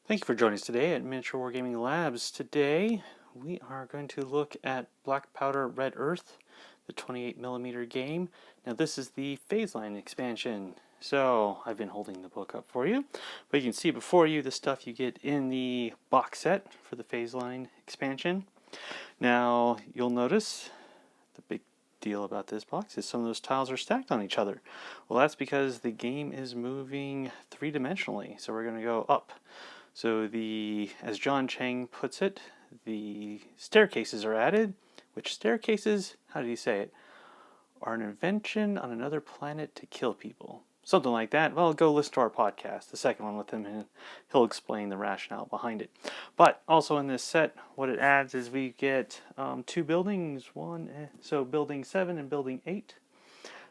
Thank you for joining us today at Miniature Wargaming Labs. Today we are going to look at Black Powder Red Earth, the 28mm game. Now this is the phase line expansion. So I've been holding the book up for you, but you can see before you the stuff you get in the box set for the phase line expansion. Now you'll notice the big deal about this box is some of those tiles are stacked on each other. Well, that's because the game is moving three-dimensionally, so we're going to go up. So as John Chang puts it, the staircases are added, which staircases, how did he say it, are an invention on another planet to kill people. Something like that. Well, go listen to our podcast, the second one with him, and he'll explain the rationale behind it. But also in this set, what it adds is we get two buildings. So building 7 and building 8.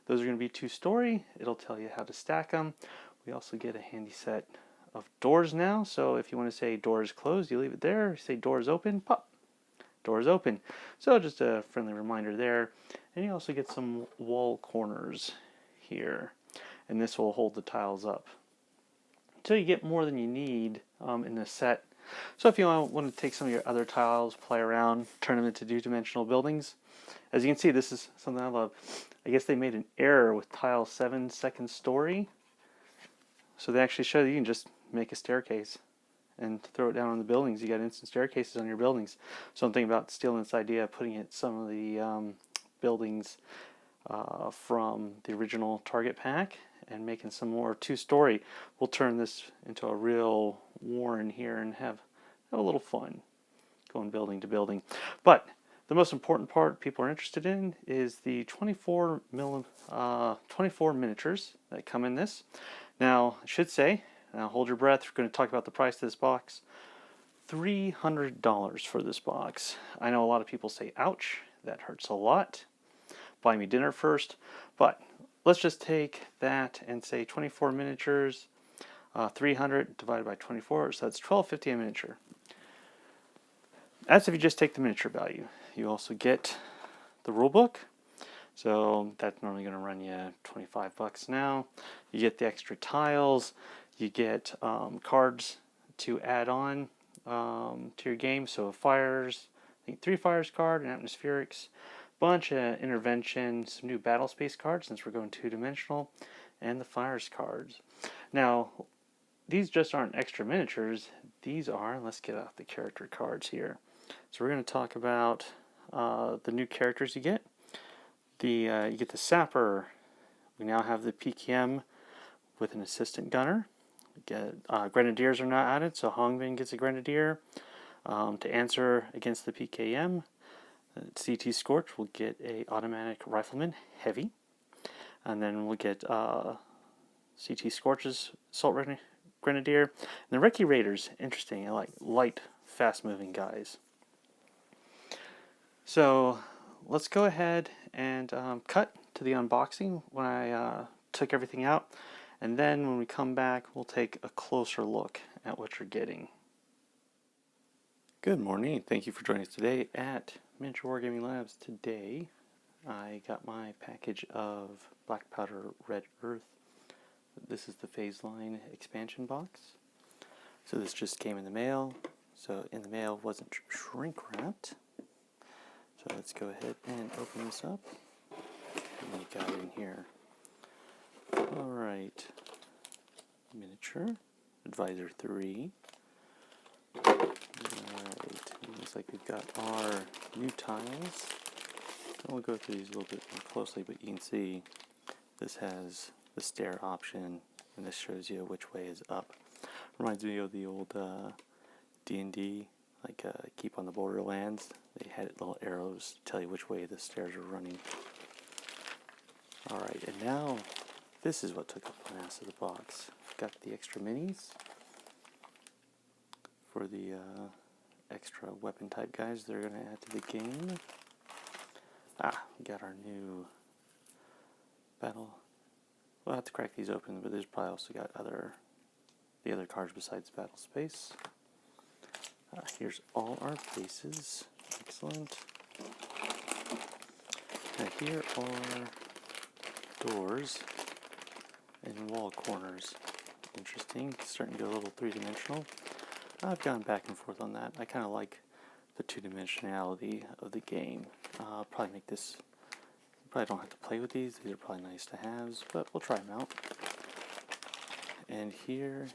Those are going to be 2-story. It'll tell you how to stack them. We also get a handy set of doors now. So if you want to say doors closed, you leave it there. Say doors open, pop. Doors open. So just a friendly reminder there. And you also get some wall corners here. And this will hold the tiles up. So you get more than you need in this set. So if you want to take some of your other tiles, play around, turn them into two-dimensional buildings. As you can see, this is something I love. I guess they made an error with tile 7, second story. So they actually show that you can just make a staircase and throw it down on the buildings. You got instant staircases on your buildings. So I'm thinking about stealing this idea, putting it some of the buildings from the original Target pack and making some more 2-story. We'll turn this into a real warren here and have a little fun going building to building. But the most important part people are interested in is the 24 miniatures that come in this. Now, I should say, hold your breath, we're going to talk about the price of this box. $300 for this box. I know a lot of people say, ouch, that hurts a lot. Buy me dinner first. But let's just take that and say 24 miniatures, 300 divided by 24, so that's $12.50 a miniature. That's if you just take the miniature value. You also get the rule book. So that's normally going to run you $25 now. You get the extra tiles. You get cards to add on to your game. So fires, I think 3 fires card, an atmospherics, bunch of intervention, some new battle space cards since we're going two-dimensional, and the fires cards. Now, these just aren't extra miniatures. These are, let's get out the character cards here. So we're going to talk about the new characters you get. You get the Sapper. We now have the PKM with an assistant gunner. Grenadiers are not added, so Hongbin gets a Grenadier. To answer against the PKM, CT Scorch will get a automatic rifleman, heavy. And then we'll get CT Scorch's assault Grenadier. And the Recce Raiders, interesting, I like light, fast-moving guys. So let's go ahead and cut to the unboxing when I took everything out. And then when we come back, we'll take a closer look at what you're getting. Good morning. Thank you for joining us today at Miniature Wargaming Labs. Today, I got my package of Black Powder Red Earth. This is the phase line expansion box. So this just came in the mail. So in the mail wasn't shrink wrapped. So let's go ahead and open this up. And you got it in here. Alright. Miniature. Advisor 3. Alright. Looks like we've got our new tiles. And we'll go through these a little bit more closely, but you can see this has the stair option, and this shows you which way is up. Reminds me of the old D&D, like Keep on the Borderlands. They had little arrows to tell you which way the stairs are running. Alright, and now this is what took up the mass of the box. Got the extra minis for the extra weapon type guys they're going to add to the game. We got our new battle. We'll have to crack these open, but there's probably also got the other cards besides battle space. Here's all our faces. Excellent. Now here are doors and wall corners. Interesting. It's starting to get a little three-dimensional. I've gone back and forth on that. I kind of like the two-dimensionality of the game. I'll probably make this, probably don't have to play with these. These are probably nice to haves, but we'll try them out. And here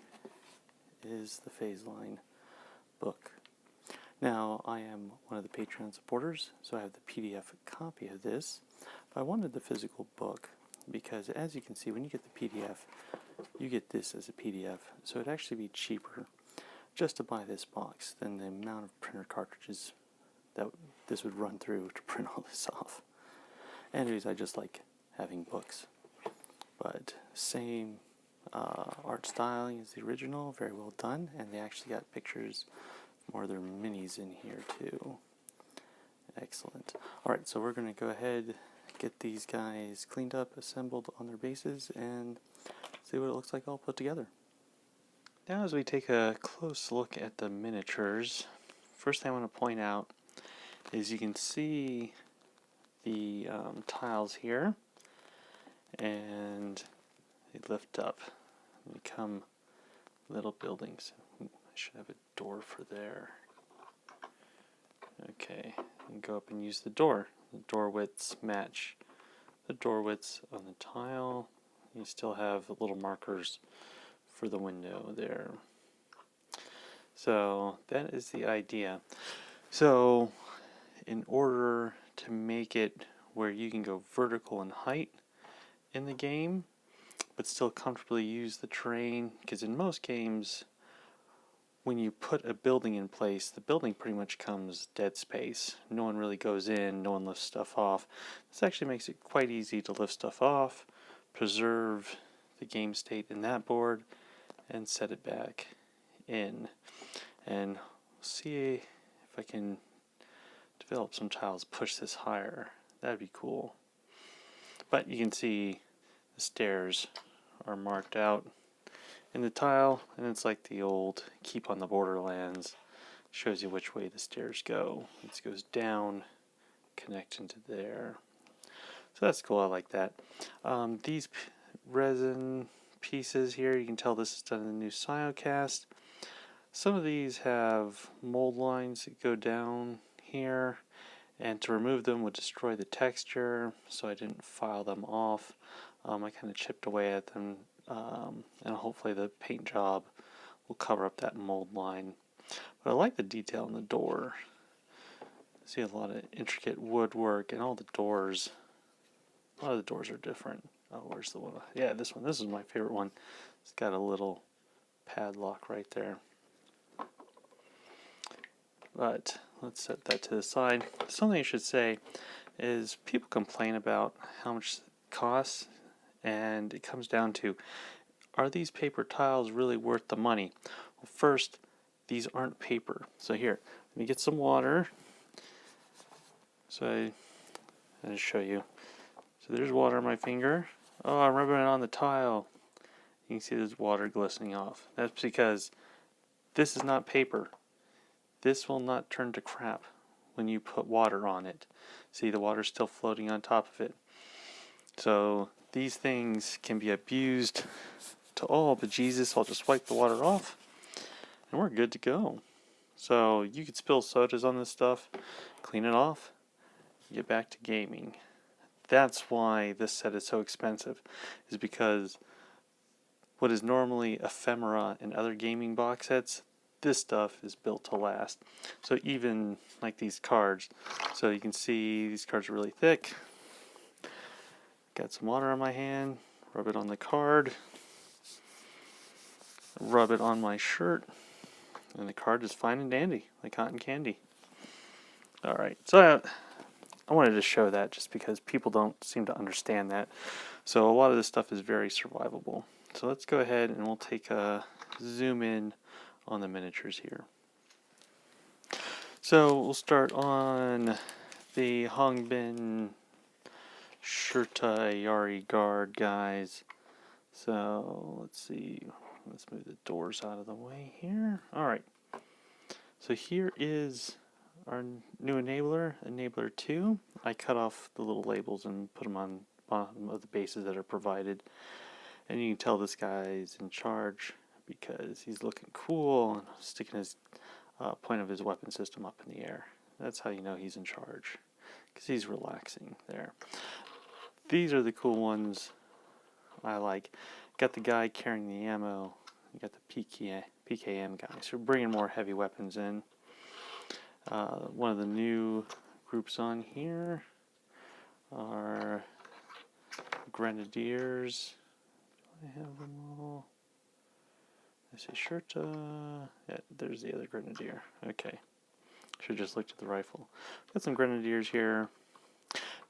is the Phase Line book. Now, I am one of the Patreon supporters, so I have the PDF copy of this. But I wanted the physical book because, as you can see, when you get the PDF, you get this as a PDF. So it'd actually be cheaper just to buy this box than the amount of printer cartridges that this would run through to print all this off. Anyways, I just like having books. But same art styling as the original, very well done, and they actually got pictures more of their minis in here too. Excellent. Alright, so we're going to go ahead, get these guys cleaned up, assembled on their bases, and see what it looks like all put together. Now as we take a close look at the miniatures, first thing I want to point out is you can see the tiles here, and they lift up and become little buildings. I should have a door for there. Okay, and go up and use the door. The door widths match the door widths on the tile. You still have the little markers for the window there. So that is the idea. So in order to make it where you can go vertical in height in the game, but still comfortably use the terrain, because in most games, when you put a building in place, the building pretty much comes dead space. No one really goes in, no one lifts stuff off. This actually makes it quite easy to lift stuff off, preserve the game state in that board, and set it back in. And see if I can develop some tiles, push this higher. That'd be cool. But you can see the stairs are marked out in the tile, and it's like the old Keep on the Borderlands. Shows you which way the stairs go. It goes down, connect into there. So that's cool, I like that. These resin pieces here, you can tell this is done in the new Siocast. Some of these have mold lines that go down here, and to remove them would destroy the texture, so I didn't file them off. I kind of chipped away at them, and hopefully the paint job will cover up that mold line. But I like the detail in the door. See a lot of intricate woodwork, and all the doors. A lot of the doors are different. Oh, where's the one? Yeah, this one. This is my favorite one. It's got a little padlock right there. But let's set that to the side. Something I should say is people complain about how much it costs, and it comes down to, are these paper tiles really worth the money? Well, first, these aren't paper. So here, let me get some water. So I'll show you. So there's water on my finger. Oh, I'm rubbing it on the tile. You can see there's water glistening off. That's because this is not paper. This will not turn to crap when you put water on it. See, the water's still floating on top of it. So these things can be abused to all bejesus. I'll just wipe the water off, and we're good to go. So you could spill sodas on this stuff, clean it off, get back to gaming. That's why this set is so expensive, is because what is normally ephemera in other gaming box sets, this stuff is built to last. So even like these cards, so you can see these cards are really thick. Got some water on my hand, rub it on the card, rub it on my shirt, and the card is fine and dandy, like cotton candy. Alright, so I wanted to show that just because people don't seem to understand that. So a lot of this stuff is very survivable. So let's go ahead and we'll take a zoom in on the miniatures here. So we'll start on the Hongbin Shurta Yari Guard guys. So let's see. Let's move the doors out of the way here. Alright. So here is our new enabler, enabler 2. I cut off the little labels and put them on bottom of the bases that are provided. And you can tell this guy's in charge because he's looking cool and sticking his point of his weapon system up in the air. That's how you know he's in charge, because he's relaxing there. These are the cool ones I like. Got the guy carrying the ammo. You got the PKM guy. So we're bringing more heavy weapons in. One of the new groups on here are Grenadiers. Do I have them all? I see Shirta. Yeah, there's the other Grenadier. Okay. Should have just looked at the rifle. Got some Grenadiers here.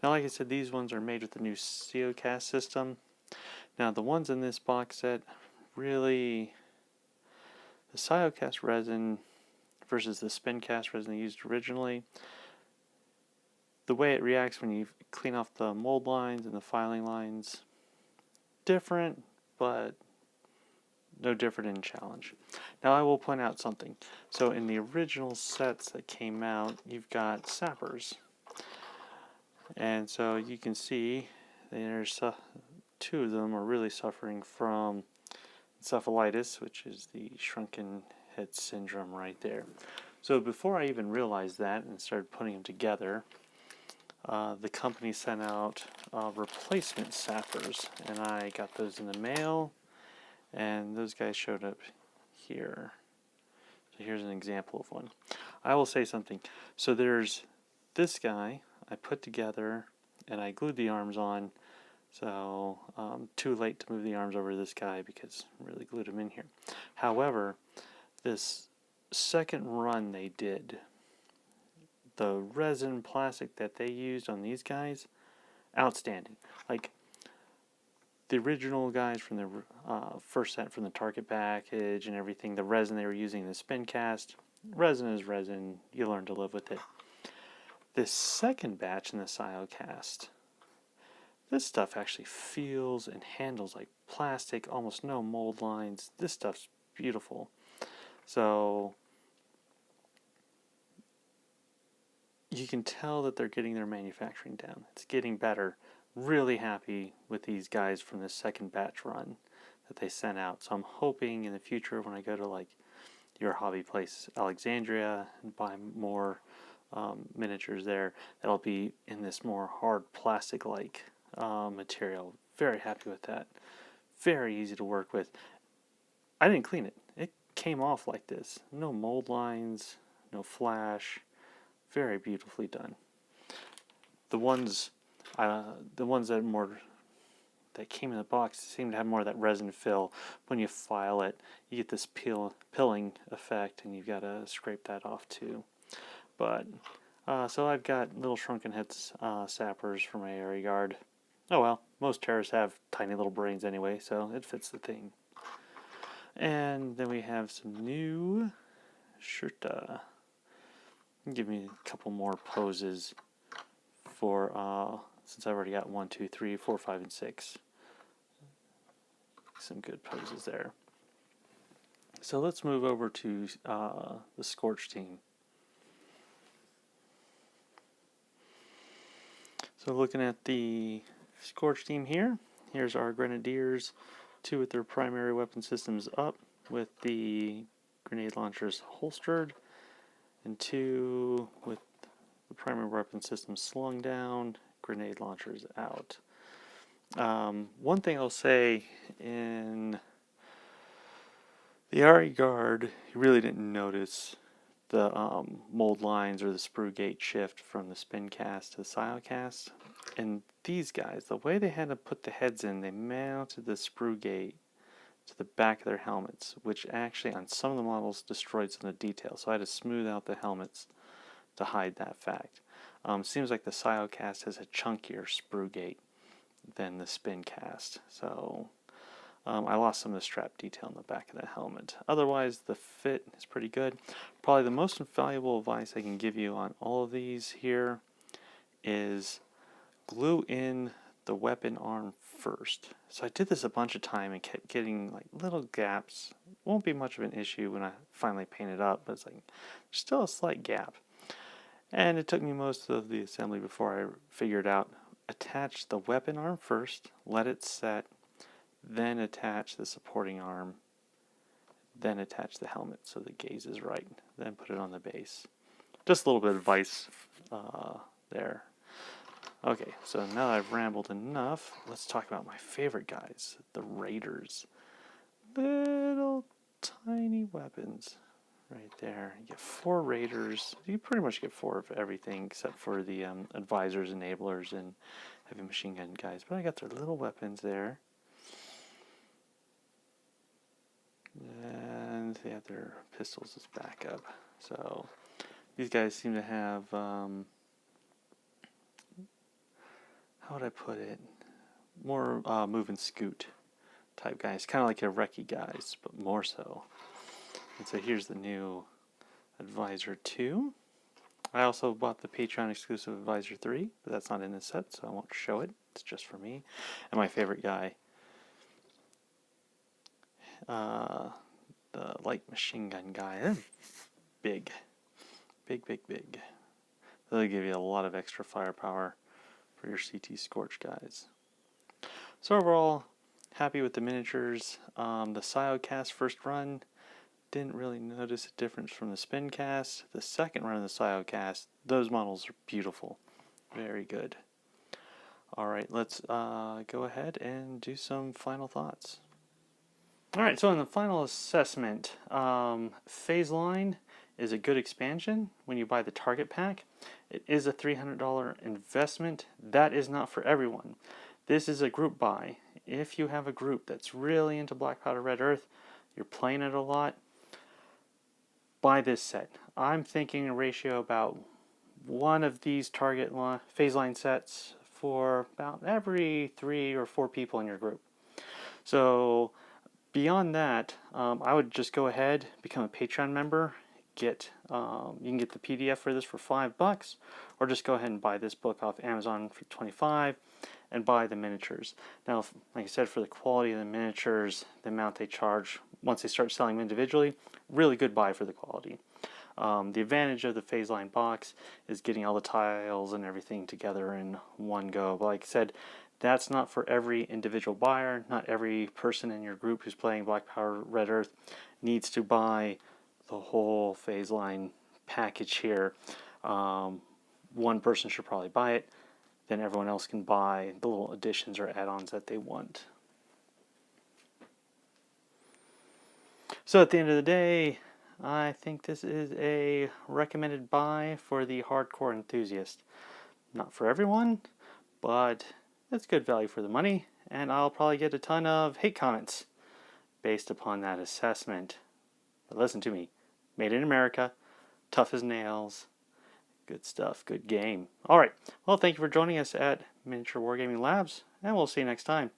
Now, like I said, these ones are made with the new COCast system. Now, the ones in this box set, really, the COCast resin versus the Spincast resin they used originally, the way it reacts when you clean off the mold lines and the filing lines, different, but no different in challenge. Now, I will point out something. So, in the original sets that came out, you've got sappers. And so you can see there's two of them are really suffering from encephalitis, which is the shrunken head syndrome right there. So before I even realized that and started putting them together, the company sent out replacement sappers, and I got those in the mail, and those guys showed up here. So here's an example of one. I will say something. So there's this guy I put together, and I glued the arms on. So too late to move the arms over to this guy because I really glued them in here. However, this second run they did, the resin plastic that they used on these guys, outstanding. Like the original guys from the first set from the Target package and everything, the resin they were using in the Spincast, resin is resin, you learn to live with it. This second batch in the COCast, this stuff actually feels and handles like plastic, almost no mold lines. This stuff's beautiful. So you can tell that they're getting their manufacturing down. It's getting better. Really happy with these guys from the second batch run that they sent out. So I'm hoping in the future when I go to like your hobby place, Alexandria, and buy more miniatures there, that'll be in this more hard plastic-like material. Very happy with that. Very easy to work with. I didn't clean it. It came off like this. No mold lines, no flash. Very beautifully done. The ones that came in the box seem to have more of that resin fill. When you file it, you get this pilling effect, and you've got to scrape that off too. But so I've got little shrunken heads sappers for my area guard. Oh well, most terrorists have tiny little brains anyway, so it fits the theme. And then we have some new Shirta. Give me a couple more poses for since I've already got 1, 2, 3, 4, 5, and 6. Some good poses there. So let's move over to the Scorch team. So looking at the Scorch team here, here's our Grenadiers, 2 with their primary weapon systems up with the grenade launchers holstered, and 2 with the primary weapon system slung down, grenade launchers out. One thing I'll say, in the RE Guard, you really didn't notice the mold lines or the sprue gate shift from the Spincast to the COCast. And these guys, the way they had to put the heads in, they mounted the sprue gate to the back of their helmets, which actually on some of the models destroyed some of the details. So I had to smooth out the helmets to hide that fact. Seems like the COCast has a chunkier sprue gate than the Spincast. So I lost some of the strap detail in the back of the helmet. Otherwise, the fit is pretty good. Probably the most valuable advice I can give you on all of these here is glue in the weapon arm first. So I did this a bunch of time and kept getting like little gaps. Won't be much of an issue when I finally paint it up, but it's like still a slight gap. And it took me most of the assembly before I figured out attach the weapon arm first, let it set, then attach the supporting arm, then attach the helmet so the gaze is right, then put it on the base. Just a little bit of advice there. Okay, so now that I've rambled enough, let's talk about my favorite guys, the Raiders. Little tiny weapons right there. You get 4 Raiders. You pretty much get 4 of everything except for the advisors, enablers, and heavy machine gun guys. But I got their little weapons there. And they have their pistols as backup. So these guys seem to have, how would I put it? More move and scoot type guys. Kind of like your recce guys, but more so. And so here's the new Advisor 2. I also bought the Patreon exclusive Advisor 3, but that's not in this set, so I won't show it. It's just for me. And my favorite guy, the light machine gun guy. They're big. Big. They'll give you a lot of extra firepower for your CT Scorch guys. So overall, happy with the miniatures. The Siocast first run, didn't really notice a difference from the Spincast. The second run of the Siocast, those models are beautiful. Very good. Alright, let's go ahead and do some final thoughts. Alright, so in the final assessment, Phase Line is a good expansion when you buy the Target Pack. It is a $300 investment. That is not for everyone. This is a group buy. If you have a group that's really into Black Powder Red Earth, you're playing it a lot, buy this set. I'm thinking a ratio about one of these Phase Line sets for about every 3 or 4 people in your group. So beyond that, I would just go ahead, become a Patreon member, you can get the PDF for this for $5, or just go ahead and buy this book off Amazon for $25 and buy the miniatures. Now, like I said, for the quality of the miniatures, the amount they charge once they start selling them individually, really good buy for the quality. The advantage of the Phase Line box is getting all the tiles and everything together in one go. But like I said, that's not for every individual buyer. Not every person in your group who's playing Black Powder Red Earth needs to buy the whole Phase Line package here. One person should probably buy it, then everyone else can buy the little additions or add-ons that they want. So at the end of the day, I think this is a recommended buy for the hardcore enthusiast. Not for everyone, but it's good value for the money, and I'll probably get a ton of hate comments based upon that assessment. But listen to me. Made in America, tough as nails, good stuff, good game. Alright, well, thank you for joining us at Miniature Wargaming Labs, and we'll see you next time.